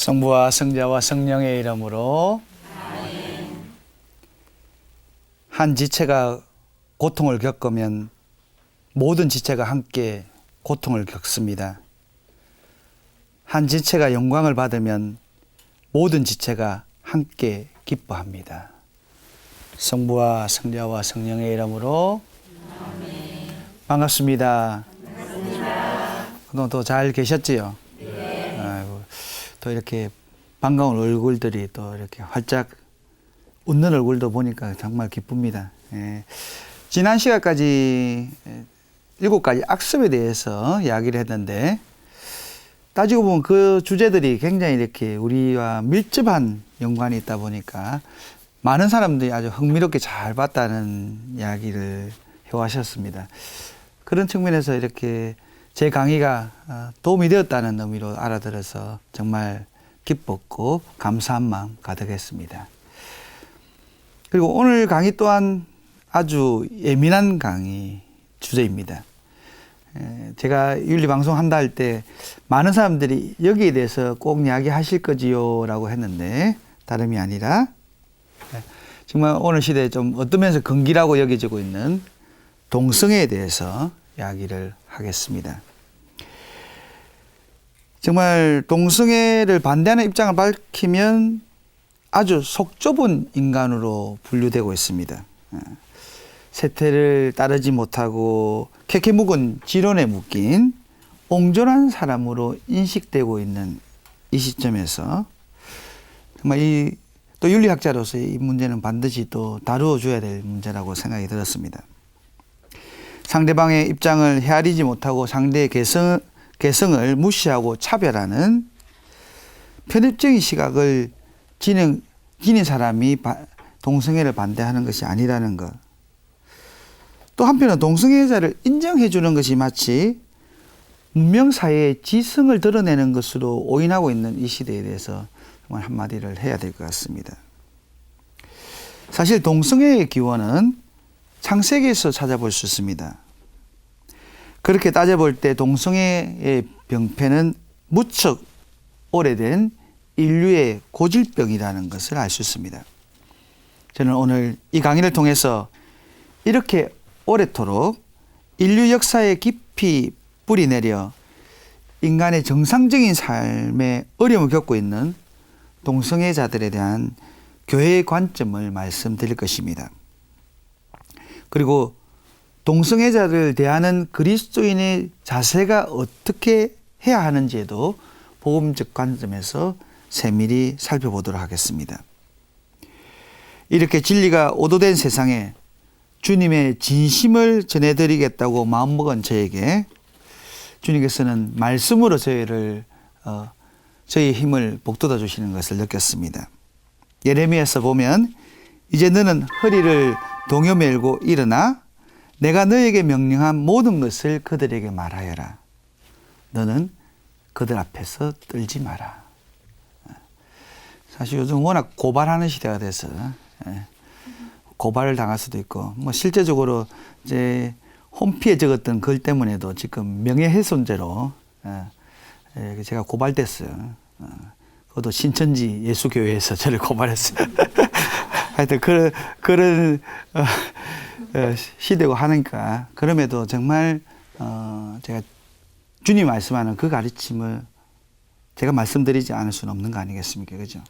성부와 성자와 성령의 이름으로. 한 지체가 고통을 겪으면 모든 지체가 함께 고통을 겪습니다. 한 지체가 영광을 받으면 모든 지체가 함께 기뻐합니다. 성부와 성자와 성령의 이름으로. 아멘. 반갑습니다. 그동안 또 잘 계셨지요? 네. 아이고, 또 이렇게 반가운 얼굴들이 또 이렇게 활짝 웃는 얼굴도 보니까 정말 기쁩니다. 예. 지난 시간까지 7가지 악습에 대해서 이야기를 했는데, 따지고 보면 그 주제들이 굉장히 이렇게 우리와 밀접한 연관이 있다 보니까 많은 사람들이 아주 흥미롭게 잘 봤다는 이야기를 해오셨습니다. 그런 측면에서 이렇게 제 강의가 도움이 되었다는 의미로 알아들어서 정말 기뻤고 감사한 마음 가득했습니다. 그리고 오늘 강의 또한 아주 예민한 강의 주제입니다. 제가 윤리방송 한다 할 때 많은 사람들이 여기에 대해서 꼭 이야기하실 거지요 라고 했는데, 다름이 아니라 정말 오늘 시대에 좀 어떤 면에서 금기라고 여겨지고 있는 동성애에 대해서 이야기를 하겠습니다. 정말 동성애를 반대하는 입장을 밝히면 아주 속 좁은 인간으로 분류되고 있습니다. 세태를 따르지 못하고 캐캐 묵은 지론에 묶인 옹졸한 사람으로 인식되고 있는 이 시점에서 정말 또 윤리학자로서 이 문제는 반드시 또 다루어줘야 될 문제라고 생각이 들었습니다. 상대방의 입장을 헤아리지 못하고 상대의 개성을 무시하고 차별하는 편협적인 시각을 지닌 사람이 동성애를 반대하는 것이 아니라는 것. 또 한편은 동성애자를 인정해 주는 것이 마치 문명사회의 지성을 드러내는 것으로 오인하고 있는 이 시대에 대해서 정말 한마디를 해야 될 것 같습니다. 사실 동성애의 기원은 창세기에서 찾아볼 수 있습니다. 그렇게 따져볼 때 동성애의 병폐는 무척 오래된 인류의 고질병이라는 것을 알 수 있습니다. 저는 오늘 이 강의를 통해서 이렇게 오래도록 인류 역사에 깊이 뿌리내려 인간의 정상적인 삶에 어려움을 겪고 있는 동성애자들에 대한 교회의 관점을 말씀드릴 것입니다. 그리고 동성애자를 대하는 그리스도인의 자세가 어떻게 해야 하는지에도 복음적 관점에서 세밀히 살펴보도록 하겠습니다. 이렇게 진리가 오도된 세상에 주님의 진심을 전해드리겠다고 마음먹은 저에게 주님께서는 말씀으로 저희의 힘을 북돋아 주시는 것을 느꼈습니다. 예레미야서 보면 이제 너는 허리를 동여매고 일어나 내가 너에게 명령한 모든 것을 그들에게 말하여라. 너는 그들 앞에서 떨지 마라. 사실 요즘 워낙 고발하는 시대가 돼서 고발을 당할 수도 있고, 뭐 실제적으로 이제 홈피에 적었던 글 때문에도 지금 명예훼손죄로 제가 고발됐어요. 그것도 신천지 예수교회에서 저를 고발했어요. 하여튼 그런 시대고 하니까, 그럼에도 정말 제가 주님 말씀하는 그 가르침을 제가 말씀드리지 않을 수는 없는 거 아니겠습니까? 그죠?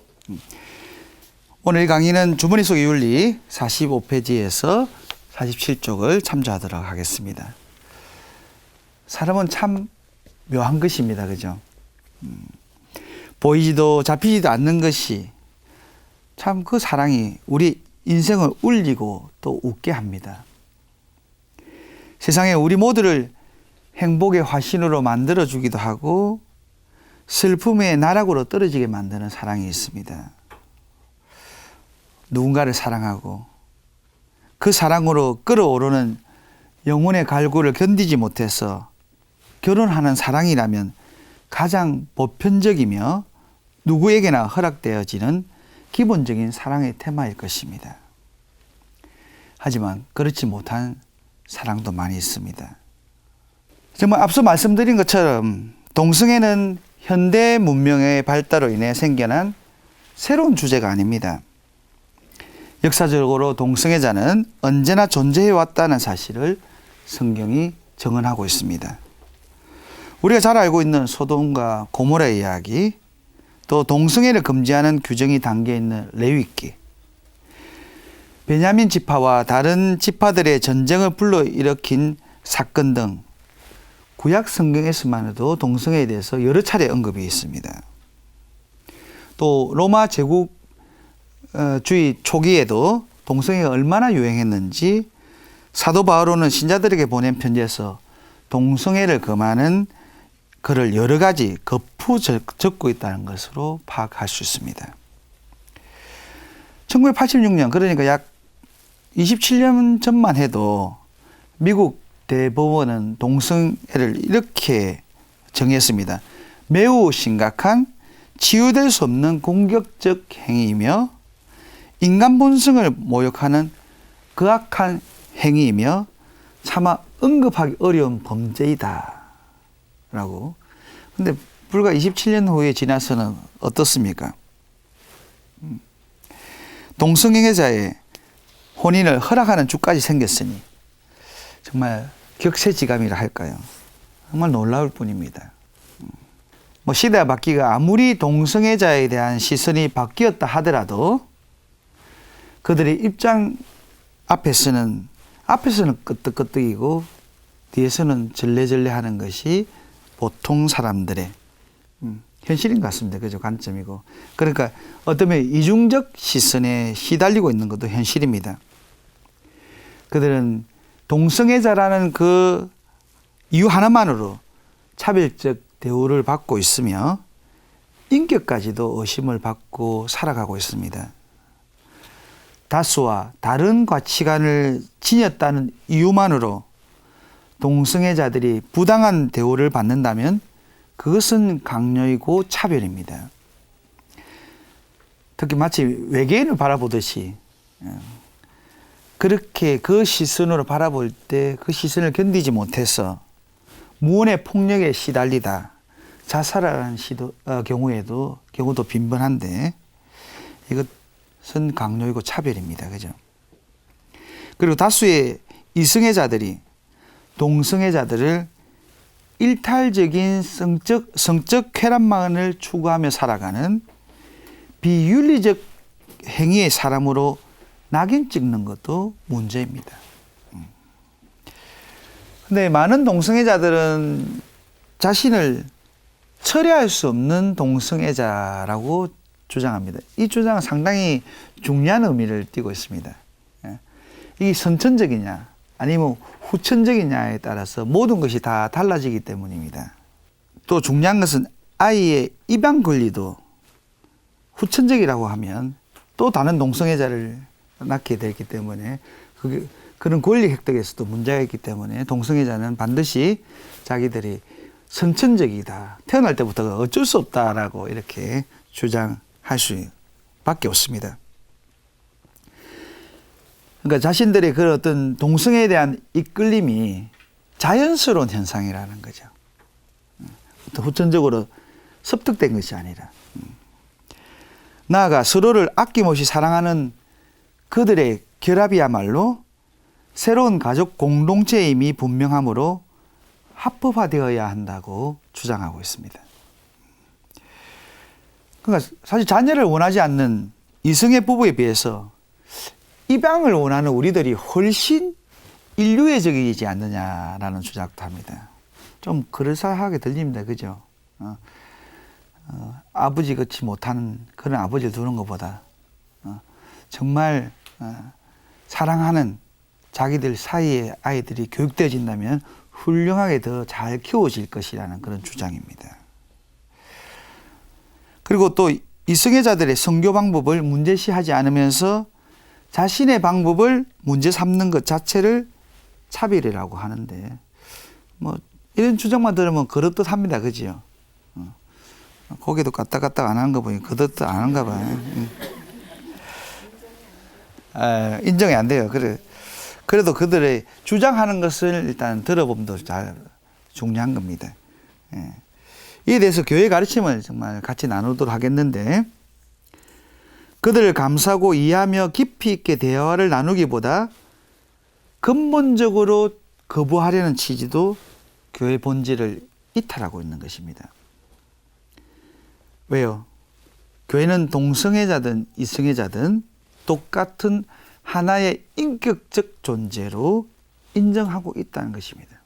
오늘 강의는 주머니 속의 윤리 45페이지에서 47쪽을 참조하도록 하겠습니다. 사람은 참 묘한 것입니다. 그죠? 보이지도 잡히지도 않는 것이 참 그 사랑이 우리 인생을 울리고 또 웃게 합니다. 세상에 우리 모두를 행복의 화신으로 만들어주기도 하고 슬픔의 나락으로 떨어지게 만드는 사랑이 있습니다. 누군가를 사랑하고 그 사랑으로 끓어오르는 영혼의 갈구를 견디지 못해서 결혼하는 사랑이라면 가장 보편적이며 누구에게나 허락되어지는 기본적인 사랑의 테마일 것입니다. 하지만 그렇지 못한 사랑도 많이 있습니다. 정말 앞서 말씀드린 것처럼 동성애는 현대 문명의 발달로 인해 생겨난 새로운 주제가 아닙니다. 역사적으로 동성애자는 언제나 존재해 왔다는 사실을 성경이 증언하고 있습니다. 우리가 잘 알고 있는 소돔과 고모라의 이야기, 또 동성애를 금지하는 규정이 담겨 있는 레위기, 베냐민 지파와 다른 지파들의 전쟁을 불러일으킨 사건 등 구약 성경에서만 해도 동성애에 대해서 여러 차례 언급이 있습니다. 또 로마 제국주의 초기에도 동성애가 얼마나 유행했는지 사도 바울은 신자들에게 보낸 편지에서 동성애를 금하는 글을 여러 가지 거푸 적고 있다는 것으로 파악할 수 있습니다. 1986년, 그러니까 약 27년 전만 해도 미국 대법원은 동성애를 이렇게 정했습니다. 매우 심각한 치유될 수 없는 공격적 행위이며 인간 본성을 모욕하는 극악한 행위이며 차마 언급하기 어려운 범죄이다 라고. 근데 불과 27년 후에 지나서는 어떻습니까? 동성애자의 혼인을 허락하는 주까지 생겼으니 정말 격세지감이라 할까요? 정말 놀라울 뿐입니다. 시대가 바뀌고 아무리 동성애자에 대한 시선이 바뀌었다 하더라도 그들의 입장 앞에서는 끄떡끄떡이고 뒤에서는 절레절레 하는 것이 보통 사람들의 현실인 것 같습니다. 그죠? 관점이고. 그러니까 어쩌면 이중적 시선에 시달리고 있는 것도 현실입니다. 그들은 동성애자라는 그 이유 하나만으로 차별적 대우를 받고 있으며 인격까지도 의심을 받고 살아가고 있습니다. 다수와 다른 가치관을 지녔다는 이유만으로 동성애자들이 부당한 대우를 받는다면 그것은 강요이고 차별입니다. 특히 마치 외계인을 바라보듯이 그렇게 그 시선으로 바라볼 때 그 시선을 견디지 못해서 무언의 폭력에 시달리다 자살하는 경우도 빈번한데 이것은 강요이고 차별입니다. 그죠? 그리고 다수의 이성애자들이 동성애자들을 일탈적인 성적 쾌락만을 추구하며 살아가는 비윤리적 행위의 사람으로 낙인 찍는 것도 문제입니다. 근데 많은 동성애자들은 자신을 철회할 수 없는 동성애자라고 주장합니다. 이 주장은 상당히 중요한 의미를 띠고 있습니다. 이게 선천적이냐 아니면 후천적이냐에 따라서 모든 것이 다 달라지기 때문입니다. 또 중요한 것은 아이의 입양 권리도 후천적이라고 하면 또 다른 동성애자를 낳게 되기 때문에 그런 권리 획득에서도 문제가 있기 때문에 동성애자는 반드시 자기들이 선천적이다. 태어날 때부터 어쩔 수 없다라고 이렇게 주장할 수밖에 없습니다. 그러니까 자신들의 그 어떤 동성애에 대한 이끌림이 자연스러운 현상이라는 거죠. 후천적으로 습득된 것이 아니라. 나아가 서로를 아낌없이 사랑하는 그들의 결합이야말로 새로운 가족 공동체임이 분명하므로 합법화되어야 한다고 주장하고 있습니다. 그러니까 사실 자녀를 원하지 않는 이성애 부부에 비해서 입양을 원하는 우리들이 훨씬 인류애적이지 않느냐라는 주장도 합니다. 좀 그럴싸하게 들립니다. 그죠? 아버지 같이 못하는 그런 아버지를 두는 것보다 정말 사랑하는 자기들 사이에 아이들이 교육되어진다면 훌륭하게 더 잘 키워질 것이라는 그런 주장입니다. 그리고 또 이성애자들의 성교 방법을 문제시하지 않으면서 자신의 방법을 문제 삼는 것 자체를 차별이라고 하는데 이런 주장만 들으면 그렇듯합니다. 그죠? 고개도 까딱까딱 안 하는 거 보니 그렇듯 안 한가 봐요. 인정이 안 돼요. 그래도 그들의 주장하는 것을 일단 들어보면 더 잘 중요한 겁니다. 이에 대해서 교회 가르침을 정말 같이 나누도록 하겠는데, 그들을 감싸고 이해하며 깊이 있게 대화를 나누기보다 근본적으로 거부하려는 취지도 교회 본질을 이탈하고 있는 것입니다. 왜요? 교회는 동성애자든 이성애자든 똑같은 하나의 인격적 존재로 인정하고 있다는 것입니다.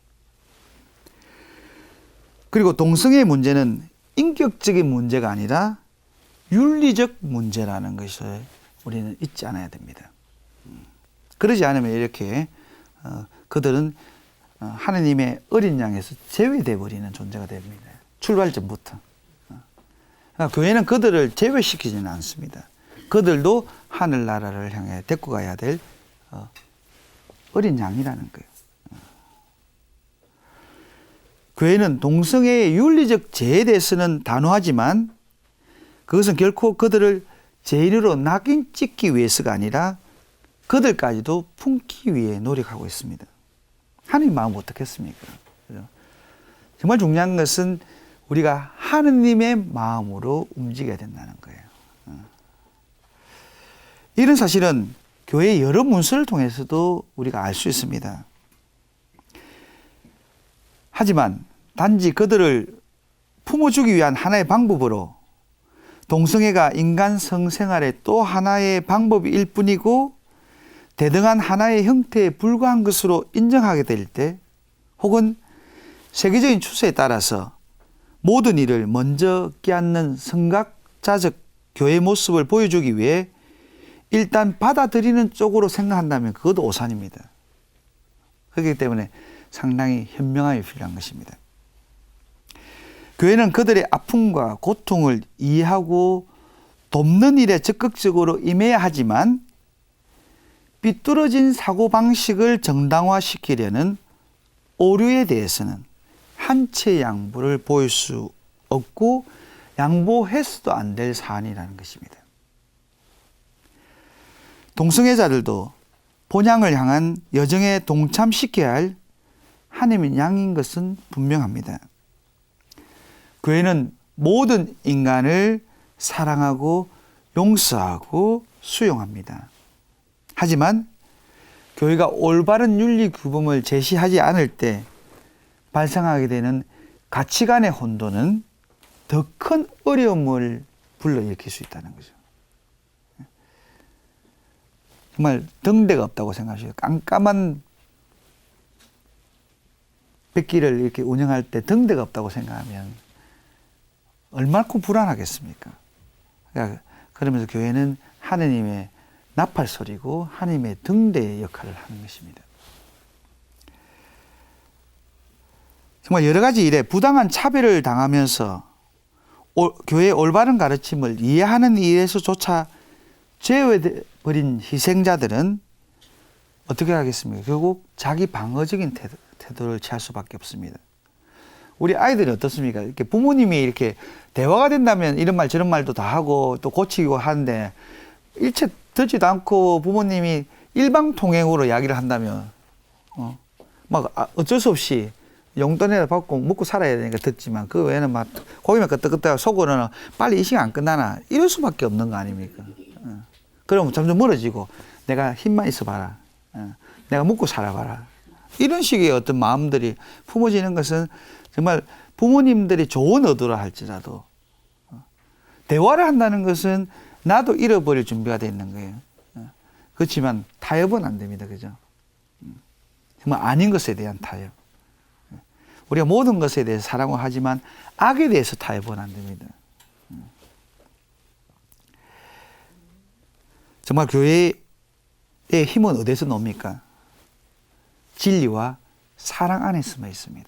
그리고 동성애의 문제는 인격적인 문제가 아니라 윤리적 문제라는 것을 우리는 잊지 않아야 됩니다. 그러지 않으면 이렇게 그들은 하느님의 어린 양에서 제외되어 버리는 존재가 됩니다. 출발점부터. 그러니까 교회는 그들을 제외시키지는 않습니다. 그들도 하늘나라를 향해 데리고 가야 될 어린 양이라는 거예요. 교회는 동성애의 윤리적 죄에 대해서는 단호하지만 그것은 결코 그들을 죄인으로 낙인 찍기 위해서가 아니라 그들까지도 품기 위해 노력하고 있습니다. 하나님 마음 어떻겠습니까? 정말 중요한 것은 우리가 하느님의 마음으로 움직여야 된다는 거예요. 이런 사실은 교회의 여러 문서를 통해서도 우리가 알 수 있습니다. 하지만 단지 그들을 품어주기 위한 하나의 방법으로 동성애가 인간 성생활의 또 하나의 방법일 뿐이고 대등한 하나의 형태에 불과한 것으로 인정하게 될 때, 혹은 세계적인 추세에 따라서 모든 일을 먼저 끼얹는 성각자적 교회 모습을 보여주기 위해 일단 받아들이는 쪽으로 생각한다면 그것도 오산입니다. 그렇기 때문에 상당히 현명함이 필요한 것입니다. 교회는 그들의 아픔과 고통을 이해하고 돕는 일에 적극적으로 임해야 하지만 삐뚤어진 사고방식을 정당화시키려는 오류에 대해서는 한치 양보를 보일 수 없고 양보해서도 안 될 사안이라는 것입니다. 동성애자들도 본향을 향한 여정에 동참시켜야 할 하나님의 양인 것은 분명합니다. 교회는 모든 인간을 사랑하고 용서하고 수용합니다. 하지만 교회가 올바른 윤리 규범을 제시하지 않을 때 발생하게 되는 가치관의 혼돈은 더 큰 어려움을 불러일으킬 수 있다는 거죠. 정말 등대가 없다고 생각하시죠. 깜깜한 백기를 이렇게 운영할 때 등대가 없다고 생각하면 얼마나 불안하겠습니까? 그러니까 그러면서 교회는 하느님의 나팔소리고 하느님의 등대의 역할을 하는 것입니다. 정말 여러 가지 일에 부당한 차별을 당하면서 교회의 올바른 가르침을 이해하는 일에서조차 제외버린 희생자들은 어떻게 하겠습니까? 결국 자기 방어적인 태도를 취할 수밖에 없습니다. 우리 아이들이 어떻습니까? 이렇게 부모님이 이렇게 대화가 된다면 이런 말 저런 말도 다 하고 또 고치고 하는데 일체 듣지도 않고 부모님이 일방통행으로 이야기를 한다면 막 어쩔 수 없이 용돈이라도 받고 먹고 살아야 되니까 듣지만 그 외에는 막 고기만 끄떡끄떡 속으로는 빨리 이 시간 안 끝나나 이럴 수밖에 없는 거 아닙니까? 그러면 점점 멀어지고 내가 힘만 있어봐라. 내가 먹고 살아봐라. 이런 식의 어떤 마음들이 품어지는 것은 정말 부모님들이 좋은 의도로 할지라도 대화를 한다는 것은 나도 잃어버릴 준비가 되어 있는 거예요. 그렇지만 타협은 안 됩니다. 그죠? 정말 아닌 것에 대한 타협. 우리가 모든 것에 대해서 사랑을 하지만 악에 대해서 타협은 안 됩니다. 정말 교회의 힘은 어디서 나옵니까? 진리와 사랑 안에 숨어 있습니다.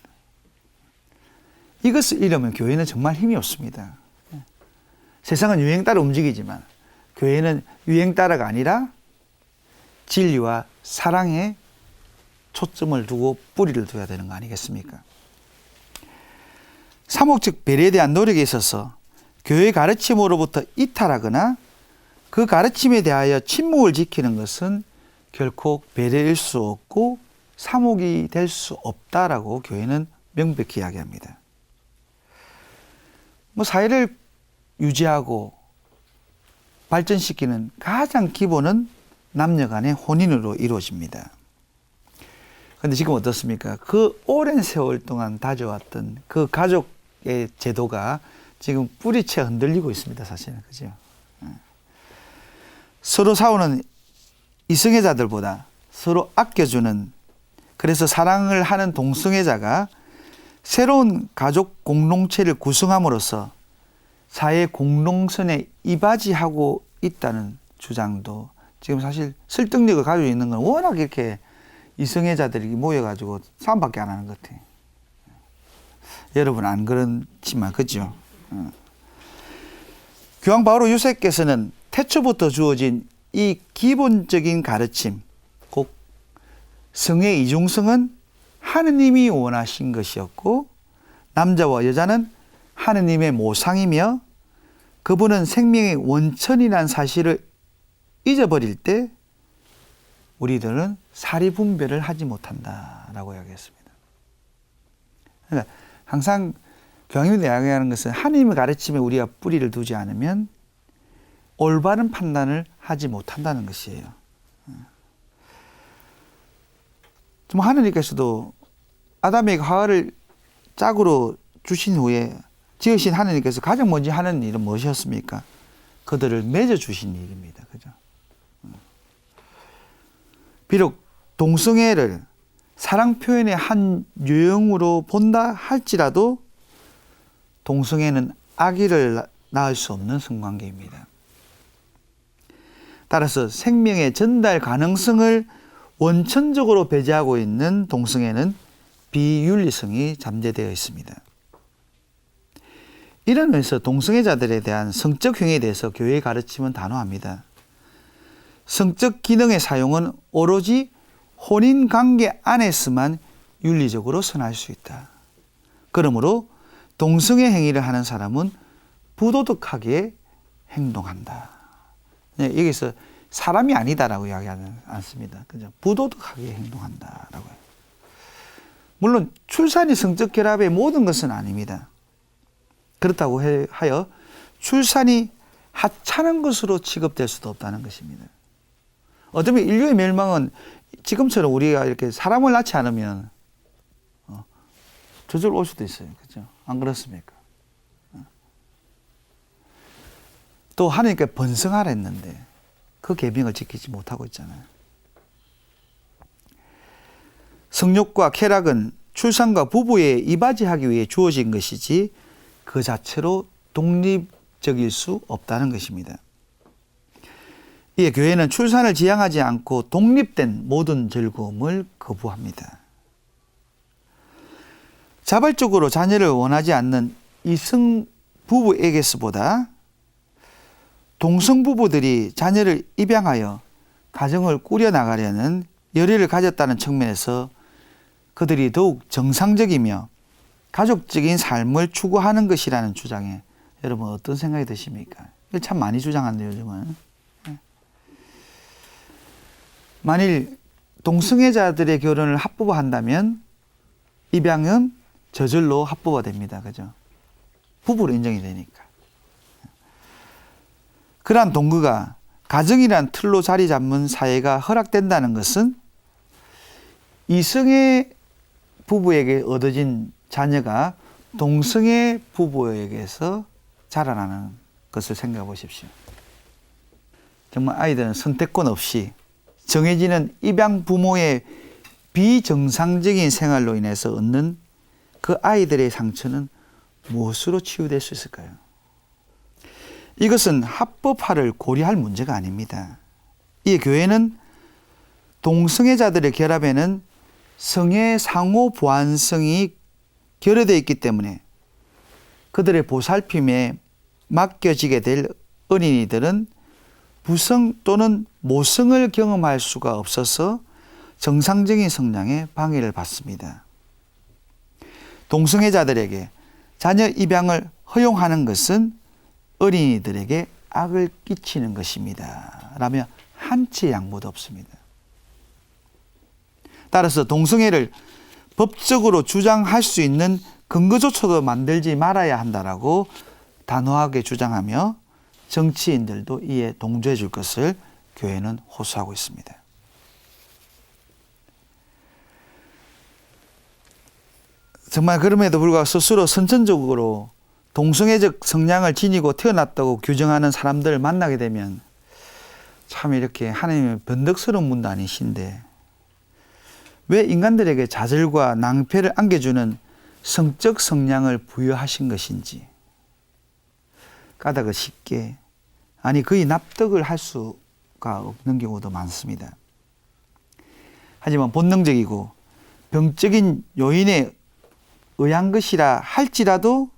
이것을 잃으면 교회는 정말 힘이 없습니다. 세상은 유행 따라 움직이지만 교회는 유행 따라가 아니라 진리와 사랑에 초점을 두고 뿌리를 둬야 되는 거 아니겠습니까? 사목적 배려에 대한 노력에 있어서 교회 가르침으로부터 이탈하거나 그 가르침에 대하여 침묵을 지키는 것은 결코 배려일 수 없고 사목이 될 수 없다라고 교회는 명백히 이야기합니다. 뭐 사회를 유지하고 발전시키는 가장 기본은 남녀 간의 혼인으로 이루어집니다. 그런데 지금 어떻습니까? 그 오랜 세월 동안 다져왔던 그 가족의 제도가 지금 뿌리채 흔들리고 있습니다, 사실은. 그죠? 서로 싸우는 이성애자들보다 서로 아껴주는, 그래서 사랑을 하는 동성애자가 새로운 가족 공동체를 구성함으로써 사회 공동선에 이바지하고 있다는 주장도 지금 사실 설득력을 가지고 있는 건 워낙 이렇게 이성애자들이 모여가지고 싸움밖에 안 하는 것 같아요. 여러분 안 그렇지만 그죠? 교황 바오로 6세께서는 태초부터 주어진 이 기본적인 가르침, 곧 성의 이중성은 하느님이 원하신 것이었고 남자와 여자는 하느님의 모상이며 그분은 생명의 원천이라는 사실을 잊어버릴 때 우리들은 사리분별을 하지 못한다라고 이야기했습니다. 그러니까 항상 교황님이 이야기하는 것은 하느님의 가르침에 우리가 뿌리를 두지 않으면 올바른 판단을 하지 못한다는 것이에요. 좀 하느님께서도 아담에게 하와를 짝으로 주신 후에 지으신 하느님께서 가장 먼저 하는 일은 무엇이었습니까? 그들을 맺어 주신 일입니다. 그죠? 비록 동성애를 사랑 표현의 한 유형으로 본다 할지라도 동성애는 아기를 낳을 수 없는 성관계입니다. 따라서 생명의 전달 가능성을 원천적으로 배제하고 있는 동성애는 비윤리성이 잠재되어 있습니다. 이런 면에서 동성애자들에 대한 성적 행위에 대해서 교회의 가르침은 단호합니다. 성적 기능의 사용은 오로지 혼인관계 안에서만 윤리적으로 선할 수 있다. 그러므로 동성애 행위를 하는 사람은 부도덕하게 행동한다. 여기서 사람이 아니다라고 이야기하지 않습니다. 그죠? 부도덕하게 행동한다라고 해요. 물론 출산이 성적 결합의 모든 것은 아닙니다. 그렇다고 하여 출산이 하찮은 것으로 취급될 수도 없다는 것입니다. 어쩌면 인류의 멸망은 지금처럼 우리가 이렇게 사람을 낳지 않으면 저절로 올 수도 있어요. 그렇죠? 안 그렇습니까? 또 하나님께 번성하라 했는데 그 계명을 지키지 못하고 있잖아요. 성욕과 쾌락은 출산과 부부에 이바지하기 위해 주어진 것이지 그 자체로 독립적일 수 없다는 것입니다. 이에 교회는 출산을 지향하지 않고 독립된 모든 즐거움을 거부합니다. 자발적으로 자녀를 원하지 않는 이성 부부에게서보다 동성 부부들이 자녀를 입양하여 가정을 꾸려나가려는 열의를 가졌다는 측면에서 그들이 더욱 정상적이며 가족적인 삶을 추구하는 것이라는 주장에 여러분 어떤 생각이 드십니까? 이거 참 많이 주장하는데 요즘은. 만일 동성애자들의 결혼을 합법화한다면 입양은 저절로 합법화됩니다. 그죠? 부부로 인정이 되니까. 그러한 동거가 가정이란 틀로 자리 잡는 사회가 허락된다는 것은 이성애 부부에게 얻어진 자녀가 동성애 부부에게서 자라나는 것을 생각해 보십시오. 정말 아이들은 선택권 없이 정해지는 입양 부모의 비정상적인 생활로 인해서 얻는 그 아이들의 상처는 무엇으로 치유될 수 있을까요? 이것은 합법화를 고려할 문제가 아닙니다. 이 교회는 동성애자들의 결합에는 성의 상호 보완성이 결여되어 있기 때문에 그들의 보살핌에 맡겨지게 될 어린이들은 부성 또는 모성을 경험할 수가 없어서 정상적인 성장에 방해를 받습니다. 동성애자들에게 자녀 입양을 허용하는 것은 어린이들에게 악을 끼치는 것입니다. 라며 한치의 양보도 없습니다. 따라서 동성애를 법적으로 주장할 수 있는 근거조차도 만들지 말아야 한다라고 단호하게 주장하며 정치인들도 이에 동조해 줄 것을 교회는 호소하고 있습니다. 정말 그럼에도 불구하고 스스로 선천적으로 동성애적 성향을 지니고 태어났다고 규정하는 사람들을 만나게 되면 참 이렇게 하나님의 변덕스러운 분도 아니신데 왜 인간들에게 좌절과 낭패를 안겨주는 성적 성향을 부여하신 것인지 까닭을 쉽게 아니 거의 납득을 할 수가 없는 경우도 많습니다. 하지만 본능적이고 병적인 요인에 의한 것이라 할지라도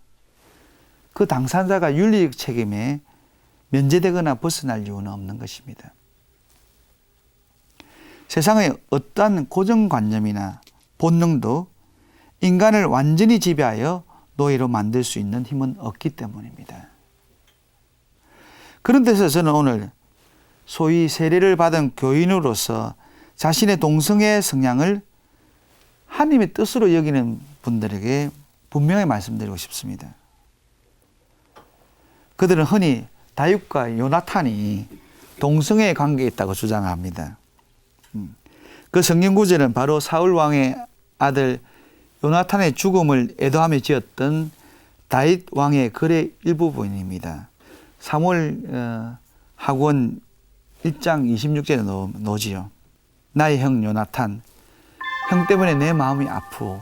그 당사자가 윤리적 책임에 면제되거나 벗어날 이유는 없는 것입니다. 세상의 어떠한 고정관념이나 본능도 인간을 완전히 지배하여 노예로 만들 수 있는 힘은 없기 때문입니다. 그런 데서 저는 오늘 소위 세례를 받은 교인으로서 자신의 동성애 성향을 하나님의 뜻으로 여기는 분들에게 분명히 말씀드리고 싶습니다. 그들은 흔히 다윗과 요나탄이 동성애의 관계에 있다고 주장합니다. 그 성경 구절은 바로 사울 왕의 아들 요나탄의 죽음을 애도하며 지었던 다윗 왕의 글의 일부분입니다. 사무엘 하권 1장 26절에 놓지요. 나의 형 요나탄, 형 때문에 내 마음이 아프오.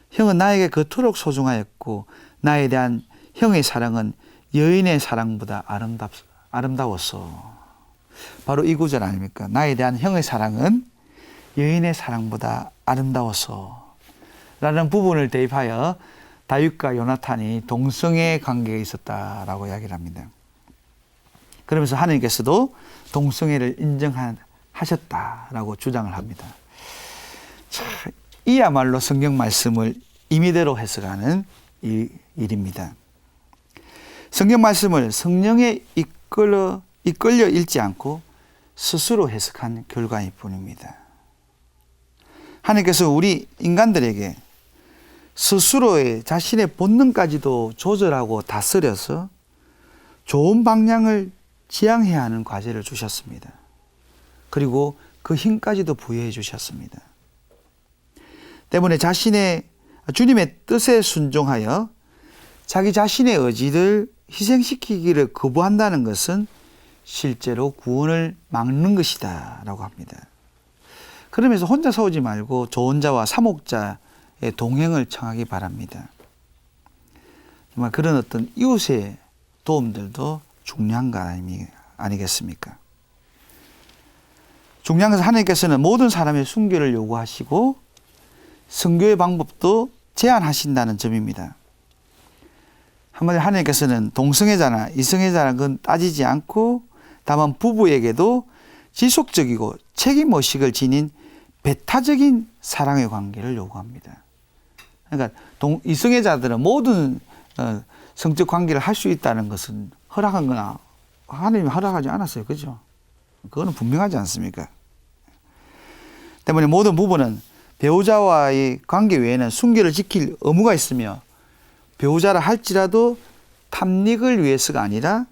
형은 나에게 그토록 소중하였고 나에 대한 형의 사랑은 여인의 사랑보다 아름다웠어. 바로 이 구절 아닙니까? 나에 대한 형의 사랑은 여인의 사랑보다 아름다웠어. 라는 부분을 대입하여 다윗과 요나탄이 동성애 관계에 있었다라고 이야기를 합니다. 그러면서 하나님께서도 동성애를 인정하셨다라고 주장을 합니다. 자, 이야말로 성경 말씀을 임의대로 해석하는 일입니다. 성경 말씀을 성령에 이끌려 읽지 않고 스스로 해석한 결과일 뿐입니다. 하나님께서 우리 인간들에게 스스로의 자신의 본능까지도 조절하고 다스려서 좋은 방향을 지향해야 하는 과제를 주셨습니다. 그리고 그 힘까지도 부여해 주셨습니다. 때문에 주님의 뜻에 순종하여 자기 자신의 의지를 희생시키기를 거부한다는 것은 실제로 구원을 막는 것이다 라고 합니다. 그러면서 혼자 서오지 말고 조언자와 사목자의 동행을 청하기 바랍니다. 정말 그런 어떤 이웃의 도움들도 중요한 거 아니겠습니까? 중요한 것은 하나님께서는 모든 사람의 순교를 요구하시고 선교의 방법도 제한하신다는 점입니다. 한마디로 하나님께서는 동성애자나 이성애자나 그건 따지지 않고 다만 부부에게도 지속적이고 책임의식을 지닌 배타적인 사랑의 관계를 요구합니다. 그러니까 이성애자들은 모든 성적 관계를 할 수 있다는 것은 허락한 거나 하나님이 허락하지 않았어요. 그죠? 그거는 분명하지 않습니까? 때문에 모든 부부는 배우자와의 관계 외에는 순결을 지킬 의무가 있으며 배우자라 할지라도 탐닉을 위해서가 아니라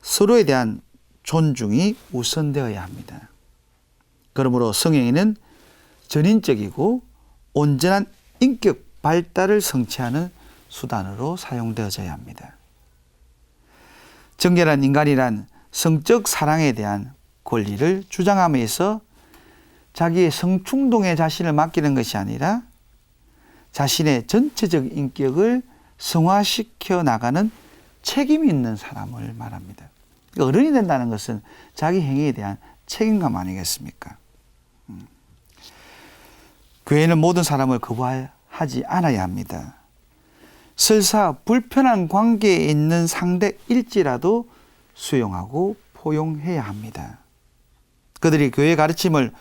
서로에 대한 존중이 우선되어야 합니다. 그러므로 성행위는 전인적이고 온전한 인격 발달을 성취하는 수단으로 사용되어져야 합니다. 정결한 인간이란 성적 사랑에 대한 권리를 주장함에서 자기의 성충동에 자신을 맡기는 것이 아니라 자신의 전체적 인격을 성화시켜 나가는 책임이 있는 사람을 말합니다. 그러니까 어른이 된다는 것은 자기 행위에 대한 책임감 아니겠습니까? 교회는 모든 사람을 거부하지 않아야 합니다. 설사 불편한 관계에 있는 상대일지라도 수용하고 포용해야 합니다. 그들이 교회의 가르침을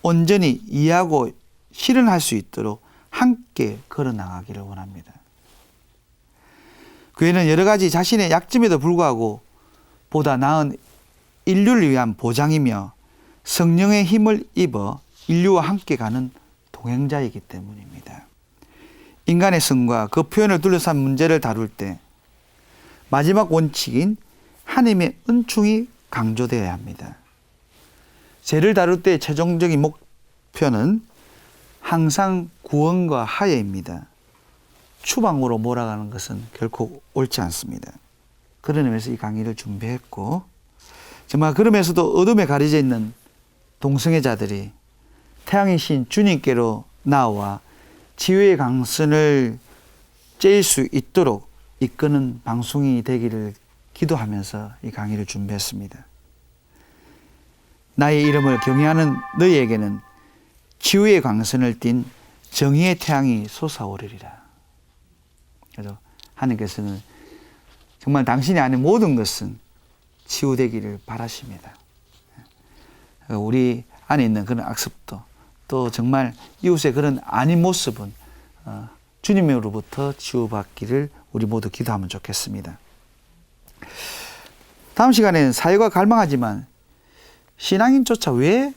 온전히 이해하고 실현할 수 있도록 함께 걸어나가기를 원합니다. 교회는 여러 가지 자신의 약점에도 불구하고 보다 나은 인류를 위한 보장이며 성령의 힘을 입어 인류와 함께 가는 동행자이기 때문입니다. 인간의 성과 그 표현을 둘러싼 문제를 다룰 때 마지막 원칙인 하나님의 은총이 강조되어야 합니다. 죄를 다룰 때 최종적인 목표는 항상 구원과 화해입니다. 추방으로 몰아가는 것은 결코 옳지 않습니다. 그런 의미에서 이 강의를 준비했고, 정말 그러면서도 어둠에 가려져 있는 동성애자들이 태양의 신 주님께로 나와 치유의 강선을 쬐일 수 있도록 이끄는 방송이 되기를 기도하면서 이 강의를 준비했습니다. 나의 이름을 경외하는 너희에게는 치유의 강선을 띤 정의의 태양이 솟아오르리라. 그래서 하나님께서는 정말 당신이 아는 모든 것은 치유되기를 바라십니다. 우리 안에 있는 그런 악습도, 또 정말 이웃의 그런 아닌 모습은 주님으로부터 치유받기를 우리 모두 기도하면 좋겠습니다. 다음 시간에는 사회가 갈망하지만 신앙인조차 왜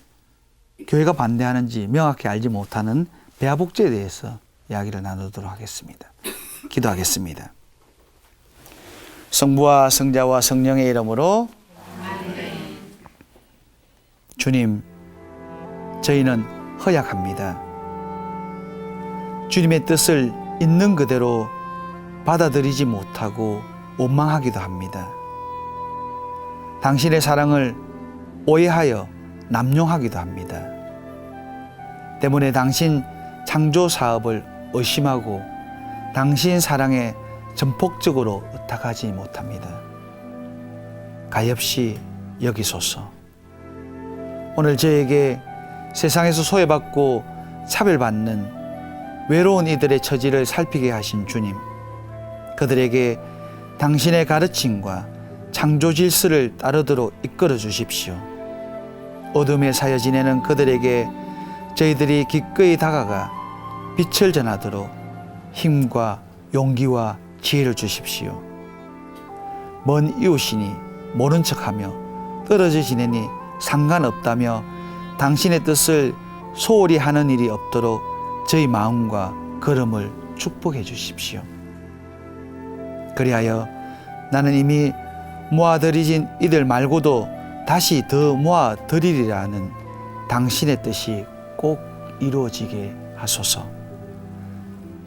교회가 반대하는지 명확히 알지 못하는 배아복제에 대해서 이야기를 나누도록 하겠습니다. 기도하겠습니다. 성부와 성자와 성령의 이름으로 아멘. 주님, 저희는 허약합니다. 주님의 뜻을 있는 그대로 받아들이지 못하고 원망하기도 합니다. 당신의 사랑을 오해하여 남용하기도 합니다. 때문에 당신 창조 사업을 의심하고 당신 사랑에 전폭적으로 의탁하지 못합니다. 가엾이 여기소서. 오늘 저에게 세상에서 소외받고 차별받는 외로운 이들의 처지를 살피게 하신 주님, 그들에게 당신의 가르침과 창조 질서를 따르도록 이끌어 주십시오. 어둠에 사여 지내는 그들에게 저희들이 기꺼이 다가가 빛을 전하도록 힘과 용기와 지혜를 주십시오. 먼 이웃이니 모른 척하며 떨어져 지내니 상관없다며 당신의 뜻을 소홀히 하는 일이 없도록 저희 마음과 걸음을 축복해 주십시오. 그리하여 나는 이미 모아들이진 이들 말고도 다시 더 모아드리리라는 당신의 뜻이 꼭 이루어지게 하소서.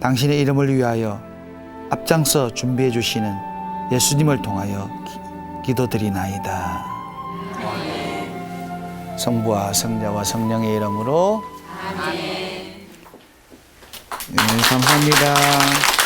당신의 이름을 위하여 앞장서 준비해 주시는 예수님을 통하여 기도드리나이다. 성부와 성자와 성령의 이름으로 아멘. 네, 감사합니다.